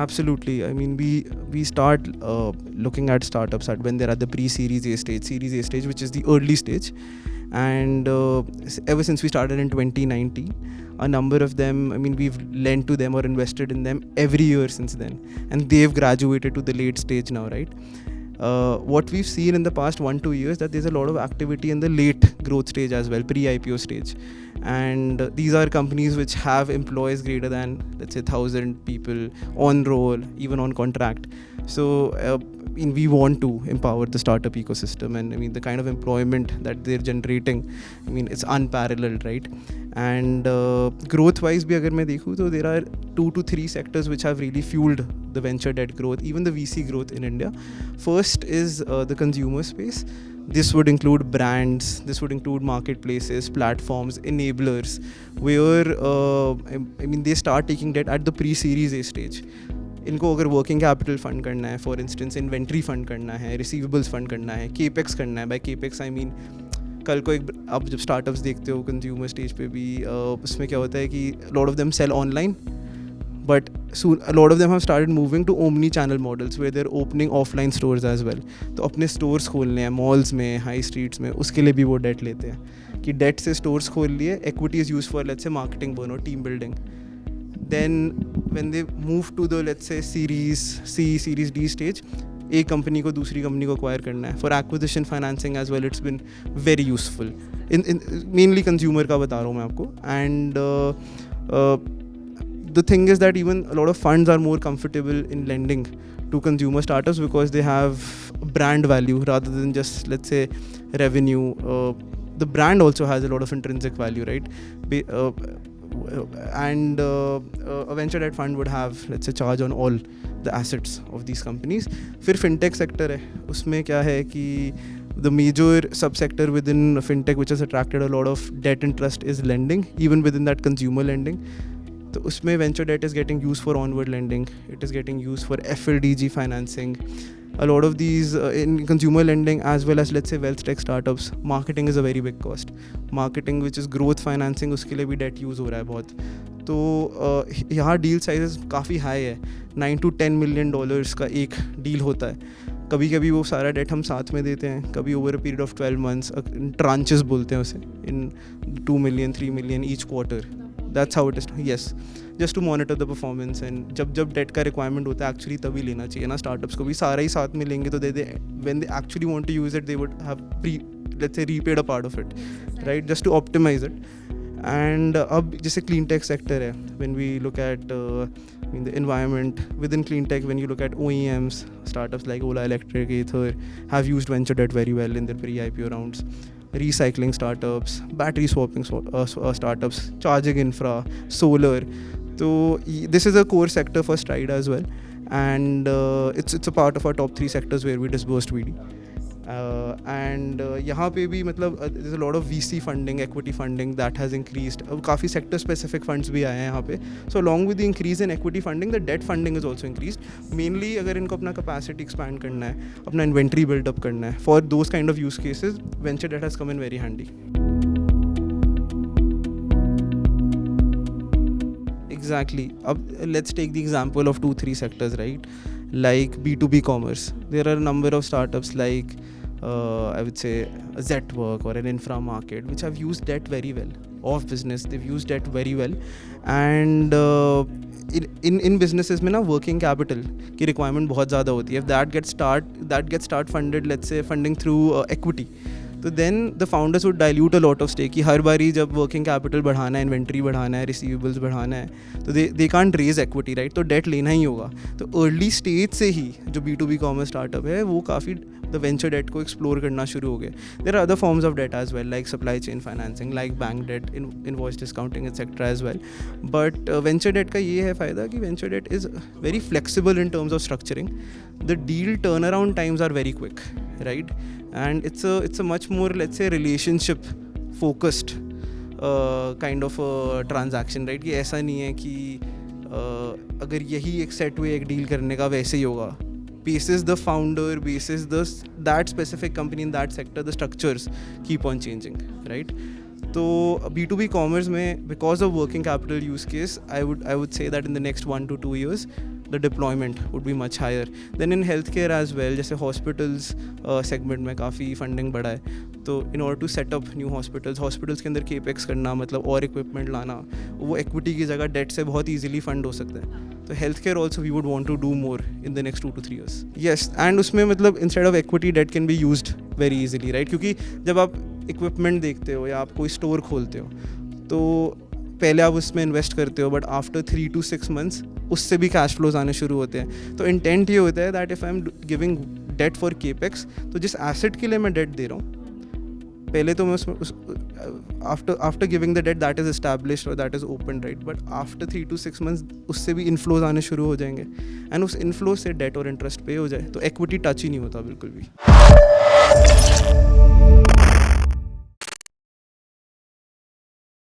Absolutely. I mean, we start looking at startups at when they're at the pre-Series A stage, which is the early stage. And ever since we started in 2019, a number of them, I mean, we've lent to them or invested in them every year since then, and they've graduated to the late stage now, right? What we've seen in the past 1-2 years, that there's a lot of activity in the late growth stage as well, pre-IPO stage. And these are companies which have employees greater than, let's say, 1,000 people on roll, even on contract. So I mean, we want to empower the startup ecosystem, and I mean, the kind of employment that they're generating, I mean, it's unparalleled, right? And growth wise bhi agar main dekhu, so there are 2 to 3 sectors which have really fueled the venture debt growth, even the VC growth in India. First is the consumer space. This would include brands, this would include marketplaces, platforms, enablers, where I mean, they start taking debt at the pre-Series A stage. इनको अगर working capital fund करना है, for instance inventory fund करना है, receivables fund करना है, capex करना है. बाय केपेक्स आई मीन, कल को एक आप जब स्टार्टअप्स देखते हो कंज्यूमर स्टेज पे भी, उसमें क्या होता है कि lot of them sell online, but soon a lot of them have started moving to omni channel models where they're opening offline stores as well. तो अपने stores खोलने हैं malls में, high streets में, उसके लिए भी वो debt लेते हैं कि debt से stores खोल लिए, equity is used for, let's say, marketing burn or team building. Then when they move to the, let's say, Series C, Series D stage, एक कंपनी को दूसरी कंपनी को acquire करना है. For acquisition financing as well, it's been very useful. in mainly consumer का बता रहा हूँ मैं आपको. And the thing is that even a lot of funds are more comfortable in lending to consumer startups because they have brand value rather than just, let's say, revenue. The brand also has a lot of intrinsic value, right? And a venture debt fund would have, let's say, charge on all the assets of these companies. फिर fintech sector है, उसमें क्या है कि the major subsector within fintech which has attracted a lot of debt interest is lending, even within that consumer lending. तो उसमें venture debt is getting used for onward lending, it is getting used for FLDG financing. A lot of these in consumer lending as well as, let's say, wealth tech startups, marketing is a very big cost. Marketing which is growth financing, उसके लिए भी debt use हो रहा है बहुत. तो यहाँ deal sizes काफ़ी high है, 9 to 10 million dollars का एक deal होता है. कभी कभी वो सारा डेट हम साथ में देते हैं, कभी over a period of 12 months, tranches बोलते हैं उसे, इन 2 million 3 million each quarter. That's how it is. Yes, just to monitor the performance. And जब डेट का रिक्वायरमेंट होता है एक्चुअली तभी लेना चाहिए ना. स्टार्टअप्स को भी सारा ही साथ में लेंगे तो when they actually want to use it, they would have let's say repaid a part of it, right? Just to optimize it. And अब जैसे clean tech sector है, when we look at the environment within clean tech, when you look at OEMs, startups like Ola Electric, Ather have used venture debt very well in their pre-IPO rounds. Recycling startups, battery swapping startups, charging infra, solar. So this is a core sector for Stride as well, and it's a part of our top 3 sectors where we disbursed VD. And यहाँ पे भी मतलब there's a lot of VC funding, equity funding that has increased. काफ़ी sector specific funds भी आए हैं यहाँ पे. So along with the increase in equity funding, the debt funding is also increased. Mainly अगर इनको अपना capacity expand करना है, अपना inventory build up करना है, for those kind of use cases, venture debt has come in very handy. Exactly. Let's take the example of 2-3 sectors, right? Like B2B commerce. There are a number of startups like I would say Zetwork or an infra market which have used debt very well. Off business, they've used debt very well. And in businesses में ना working capital की requirement बहुत ज़्यादा होती है. If that gets start funded, let's say funding through equity, तो then the founders would dilute a lot of stake कि हर बारी जब working capital बढ़ाना है, inventory बढ़ाना है, receivables बढ़ाना है, तो they can't raise equity, right? तो debt लेना ही होगा. तो early stage से ही जो B2B commerce startup है वो काफ़ी the venture debt को explore करना शुरू हो गए. There are other forms of debt as well, like supply chain financing, like bank debt, invoice discounting, etc. as well. But venture debt का ये है फ़ायदा कि venture debt is very flexible in terms of structuring. The deal turnaround times are very quick, right? And it's a much more, let's say, relationship focused kind of a transaction, right? कि ऐसा नहीं है कि अगर यही एक set हुए एक डील करने का वैसे ही होगा. Basis the founder, basis that specific company in that sector, the structures keep on changing, right? So B2B commerce में, because of working capital use case, I would say that in the next 1 to 2 years, the deployment would be much higher. Then in healthcare as well, जैसे hospitals segment में काफ़ी funding बढ़ा है, तो in order to set up new hospitals के अंदर capex करना, मतलब और equipment लाना, वो equity की जगह debt से बहुत easily fund हो सकता है. तो healthcare also we would want to do more in the next 2 to 3 years. Yes, and उसमें मतलब instead of equity, debt can be used very easily, right? क्योंकि जब आप equipment देखते हो या आप कोई store खोलते हो, तो पहले आप उसमें इन्वेस्ट करते हो, बट आफ्टर 3 to 6 months उससे भी कैश फ्लोज आने शुरू होते हैं. तो इंटेंट ये होता है that if I am giving debt for capex, तो जिस एसेट के लिए मैं डेट दे रहा हूँ, पहले तो मैं उसमें after giving the date that is established और that is open, right, but after 3 to 6 months उससे भी इनफ्लोज आने शुरू हो जाएंगे, एंड उस इनफ्लो से डेट और इंटरेस्ट पे हो जाए, तो इक्विटी टच ही नहीं होता बिल्कुल भी.